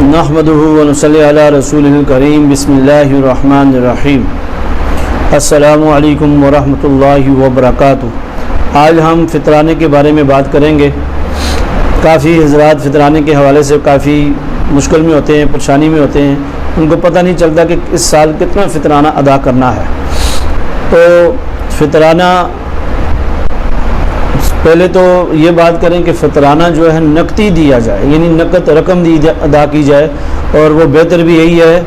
نحمدہ و نصلی علی رسولہ الکریم بسم اللہ الرحمن الرحیم السلام علیکم ورحمۃ اللہ وبرکاتہ۔ آج ہم فطرانے کے بارے میں بات کریں گے۔ کافی حضرات فطرانے کے حوالے سے کافی مشکل میں ہوتے ہیں، پریشانی میں ہوتے ہیں، ان کو پتہ نہیں چلتا کہ اس سال کتنا فطرانہ ادا کرنا ہے۔ تو فطرانہ پہلے تو یہ بات کریں کہ فطرانہ جو ہے نقدی دیا جائے، یعنی نقد رقم ادا کی جائے، اور وہ بہتر بھی یہی ہے،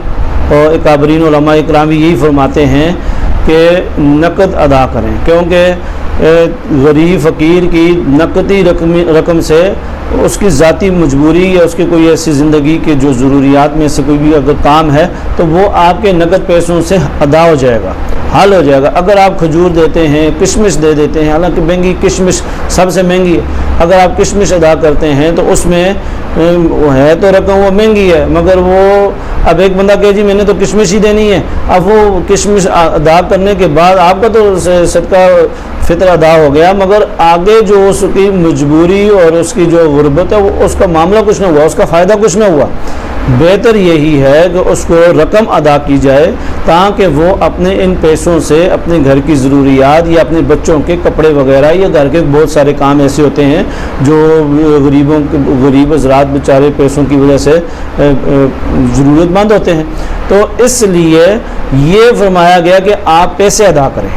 اور اکابرین علماء اکرام بھی یہی فرماتے ہیں کہ نقد ادا کریں، کیونکہ غریب فقیر کی نقدی رقم سے اس کی ذاتی مجبوری یا اس کی کوئی ایسی زندگی کے جو ضروریات میں سے کوئی بھی اگر کام ہے تو وہ آپ کے نقد پیسوں سے ادا ہو جائے گا، حل ہو جائے گا۔ اگر آپ کھجور دیتے ہیں، کشمش دے دیتے ہیں، حالانکہ مہنگی کشمش سب سے مہنگی ہے، اگر آپ کشمش ادا کرتے ہیں تو اس میں ہے تو رقم وہ مہنگی ہے، مگر وہ اب ایک بندہ کہے جی میں نے تو کشمش ہی دینی ہے، اب وہ کشمش ادا کرنے کے بعد آپ کا تو صدقہ فطر ادا ہو گیا، مگر آگے جو اس کی مجبوری اور اس کی جو غربت ہے وہ اس کا معاملہ کچھ نہ ہوا، اس کا فائدہ کچھ نہ ہوا۔ بہتر یہی ہے کہ اس کو رقم ادا کی جائے تاکہ وہ اپنے ان پیسوں سے اپنے گھر کی ضروریات یا اپنے بچوں کے کپڑے وغیرہ یا گھر کے بہت سارے کام ایسے ہوتے ہیں جو غریب حضرات بیچارے پیسوں کی وجہ سے ضرورت مند ہوتے ہیں، تو اس لیے یہ فرمایا گیا کہ آپ پیسے ادا کریں۔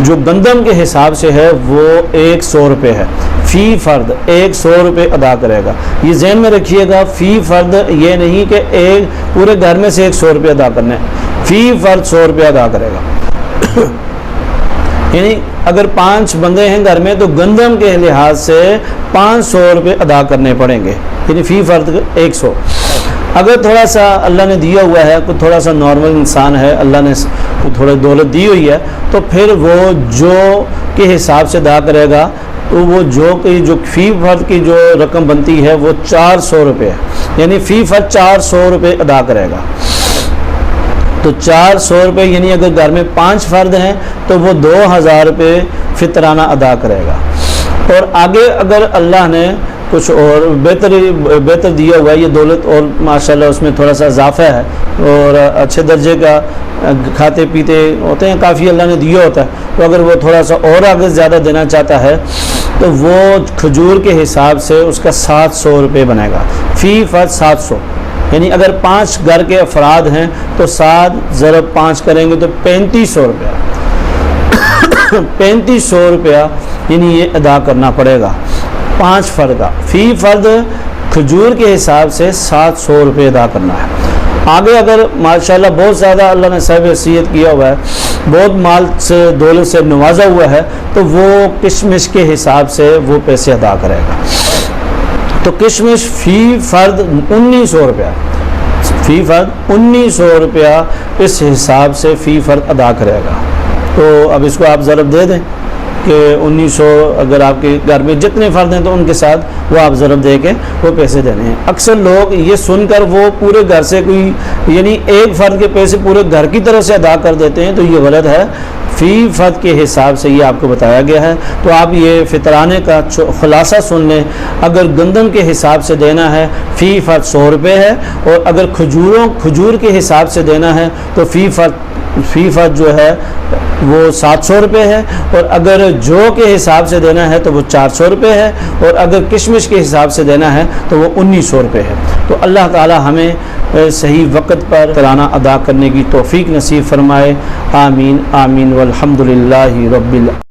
جو گندم کے حساب سے ہے وہ 100 روپے ہے، فی فرد 100 روپے ادا کرے گا۔ یہ ذہن میں رکھیے گا، فی فرد یہ نہیں کہ ایک پورے گھر میں سے 100 روپے ادا کرنے ہیں، فی فرد 100 روپے ادا کرے گا۔ یعنی اگر 5 بندے ہیں گھر میں تو گندم کے لحاظ سے 500 روپے ادا کرنے پڑیں گے، یعنی فی فرد 100۔ اگر تھوڑا سا اللہ نے دیا ہوا ہے، کوئی تھوڑا سا نارمل انسان ہے، اللہ نے تھوڑی دولت دی ہوئی ہے، تو پھر وہ جو کے حساب سے ادا کرے گا، تو وہ جو فی فرد کی جو رقم بنتی ہے وہ 400 روپے ہے، یعنی فی فرد 400 روپے ادا کرے گا۔ تو 400 روپے یعنی اگر گھر میں 5 فرد ہیں تو وہ 2000 روپے فطرانہ ادا کرے گا۔ اور آگے اگر اللہ نے کچھ اور بہتر دیا ہوا ہے، یہ دولت اور ماشاءاللہ اس میں تھوڑا سا اضافہ ہے اور اچھے درجے کا کھاتے پیتے ہوتے ہیں، کافی اللہ نے دیا ہوتا ہے، تو اگر وہ تھوڑا سا اور آگے زیادہ دینا چاہتا ہے تو وہ کھجور کے حساب سے اس کا 700 روپے بنے گا، فی فرد 700۔ یعنی اگر 5 گھر کے افراد ہیں تو 7 ضرب 5 کریں گے تو 3500 روپیہ 3500 روپیہ یعنی یہ ادا کرنا پڑے گا 5 فرد کا۔ فی فرد کھجور کے حساب سے 700 روپے ادا کرنا ہے۔ آگے اگر ماشاءاللہ بہت زیادہ اللہ نے صاحب حیثیت کیا ہوا ہے، بہت مال سے دولت سے نوازا ہوا ہے، تو وہ کشمش کے حساب سے وہ پیسے ادا کرے گا۔ تو کشمش فی فرد 1900 روپیہ، فی فرد 1900 روپیہ اس حساب سے فی فرد ادا کرے گا۔ تو اب اس کو آپ ضرب دے دیں کہ 1900 اگر آپ کے گھر میں جتنے فرد ہیں تو ان کے ساتھ وہ آپ ضرب دے کے وہ پیسے دینے ہیں۔ اکثر لوگ یہ سن کر وہ پورے گھر سے کوئی یعنی ایک فرد کے پیسے پورے گھر کی طرف سے ادا کر دیتے ہیں، تو یہ غلط ہے۔ فی فرد کے حساب سے یہ آپ کو بتایا گیا ہے۔ تو آپ یہ فطرانے کا خلاصہ سن لیں، اگر گندم کے حساب سے دینا ہے فی فرد 100 روپے ہے، اور اگر کھجور کے حساب سے دینا ہے تو فی فرد جو ہے وہ 700 روپے ہے، اور اگر جو کے حساب سے دینا ہے تو وہ 400 روپے ہے، اور اگر کشمش کے حساب سے دینا ہے تو وہ 1900 روپے ہے۔ تو اللہ تعالی ہمیں صحیح وقت پر فطرانہ ادا کرنے کی توفیق نصیب فرمائے، آمین آمین والحمد للہ رب العالمین۔